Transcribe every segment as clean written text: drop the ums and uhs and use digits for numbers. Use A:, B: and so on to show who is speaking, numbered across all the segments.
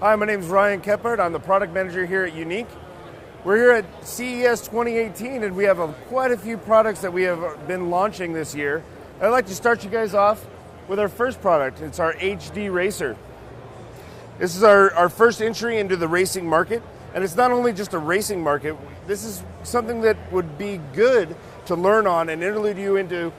A: Hi, my name is Ryan Keppert. I'm the product manager here at Yuneec. We're here at CES 2018 and we have quite a few products that we have been launching this year. I'd like to start you guys off with our first product. It's our HD Racer. This is our first entry into the racing market, and it's not only just a racing market, this is something that would be good to learn on and interlude you into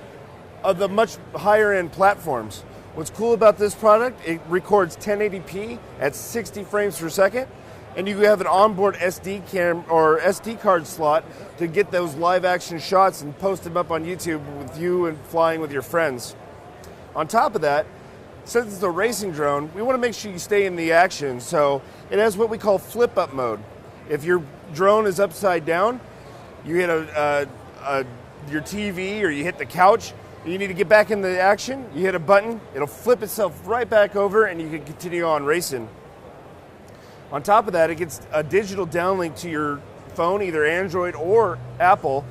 A: the much higher end platforms. What's cool about this product, it records 1080p at 60 frames per second, and you have an onboard SD card slot to get those live action shots and post them up on YouTube with you and flying with your friends. On top of that, since it's a racing drone, we want to make sure you stay in the action, so it has what we call flip up mode. If your drone is upside down, you hit your TV or you hit the couch, you need to get back in the action, you hit a button, it'll flip itself right back over and you can continue on racing. On top of that, it gets a digital downlink to your phone, either Android or Apple,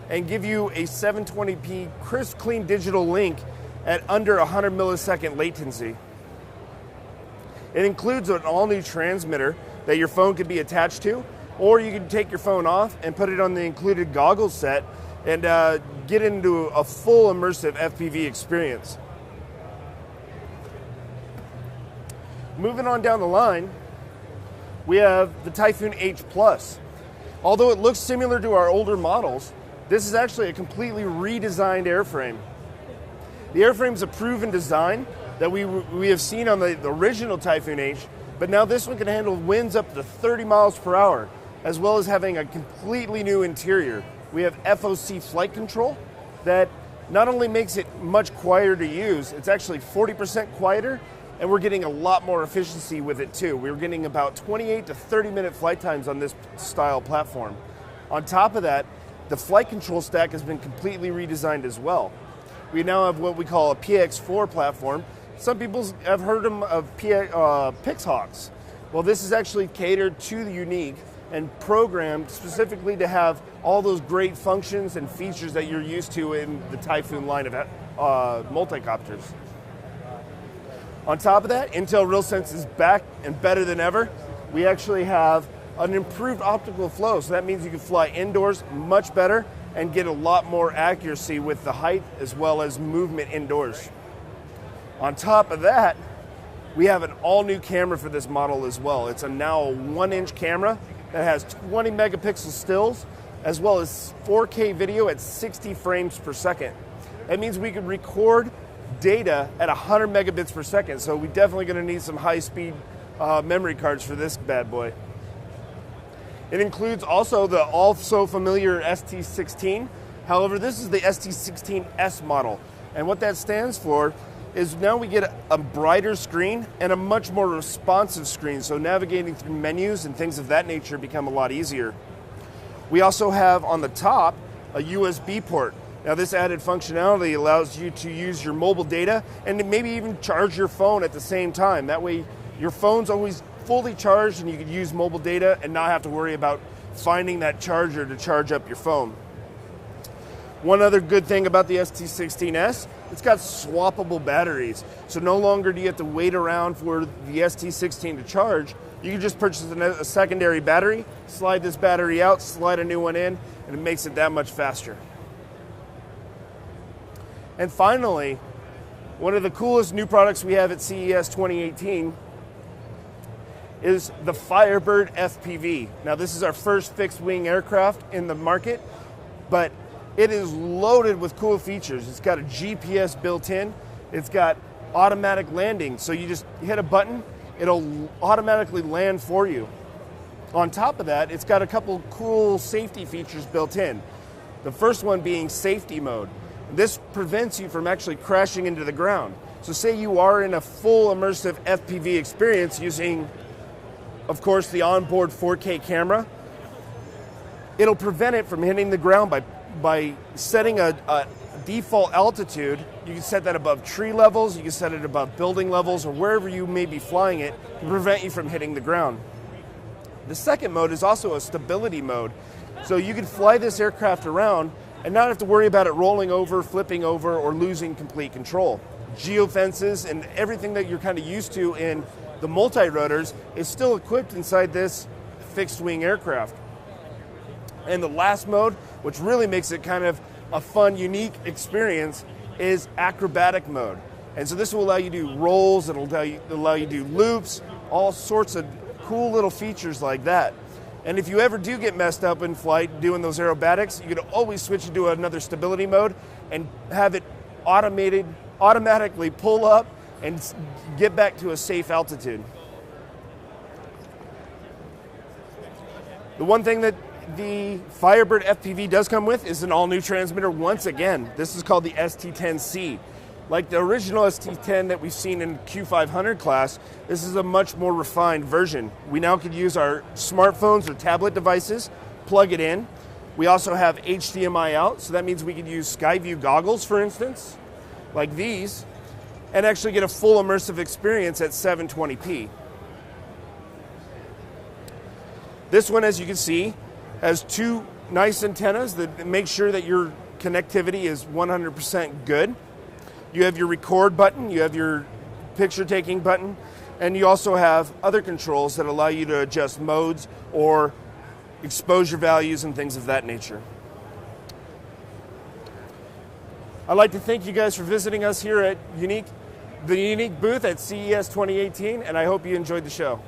A: and give you a 720p crisp, clean digital link at under 100 millisecond latency. It includes an all-new transmitter that your phone could be attached to, or you can take your phone off and put it on the included goggles set and get into a full immersive FPV experience. Moving on down the line, we have the Typhoon H Plus. Although it looks similar to our older models, this is actually a completely redesigned airframe. The airframe is a proven design that we have seen on the original Typhoon H, but now this one can handle winds up to 30 miles per hour, as well as having a completely new interior. We have FOC flight control that not only makes it much quieter to use, it's actually 40% quieter, and we're getting a lot more efficiency with it too. We're getting about 28 to 30 minute flight times on this style platform. On top of that, the flight control stack has been completely redesigned as well. We now have what we call a PX4 platform. Some people have heard of Pixhawks. Well, this is actually catered to the Yuneec and programmed specifically to have all those great functions and features that you're used to in the Typhoon line of multicopters. On top of that, Intel RealSense is back and better than ever. We actually have an improved optical flow, so that means you can fly indoors much better and get a lot more accuracy with the height as well as movement indoors. On top of that, we have an all-new camera for this model as well. It's now a 1-inch camera that has 20 megapixel stills, as well as 4K video at 60 frames per second. That means we can record data at 100 megabits per second, so we're definitely going to need some high-speed memory cards for this bad boy. It includes also the also-familiar ST16. However, this is the ST16S model, and what that stands for is now we get a brighter screen and a much more responsive screen, so navigating through menus and things of that nature become a lot easier. We also have on the top a USB port. Now this added functionality allows you to use your mobile data and maybe even charge your phone at the same time. That way your phone's always fully charged and you can use mobile data and not have to worry about finding that charger to charge up your phone. One other good thing about the ST16S, it's got swappable batteries. So no longer do you have to wait around for the ST16 to charge. You can just purchase a secondary battery, slide this battery out, slide a new one in, and it makes it that much faster. And finally, one of the coolest new products we have at CES 2018 is the Firebird FPV. Now this is our first fixed wing aircraft in the market, but it is loaded with cool features. It's got a GPS built in. It's got automatic landing. So you just hit a button, it'll automatically land for you. On top of that, it's got a couple cool safety features built in. The first one being safety mode. This prevents you from actually crashing into the ground. So say you are in a full immersive FPV experience using, of course, the onboard 4K camera. It'll prevent it from hitting the ground by setting a default altitude. You can set that above tree levels, you can set it above building levels, or wherever you may be flying it to prevent you from hitting the ground. The second mode is also a stability mode. So you can fly this aircraft around and not have to worry about it rolling over, flipping over, or losing complete control. Geofences and everything that you're kind of used to in the multi-rotors is still equipped inside this fixed-wing aircraft. And the last mode, which really makes it kind of a fun, unique experience, is acrobatic mode. And so this will allow you to do rolls, it'll allow you to do loops, all sorts of cool little features like that. And if you ever do get messed up in flight doing those aerobatics, you can always switch into another stability mode and have it automatically pull up and get back to a safe altitude. The one thing that the Firebird FPV does come with is an all-new transmitter once again. This is called the ST10C. Like the original ST10 that we've seen in Q500 class, this is a much more refined version. We now can use our smartphones or tablet devices, plug it in. We also have HDMI out, so that means we could use Skyview goggles, for instance, like these, and actually get a full immersive experience at 720p. This one, as you can see, has two nice antennas that make sure that your connectivity is 100% good. You have your record button, you have your picture taking button, and you also have other controls that allow you to adjust modes or exposure values and things of that nature. I'd like to thank you guys for visiting us here at the Yuneec booth at CES 2018, and I hope you enjoyed the show.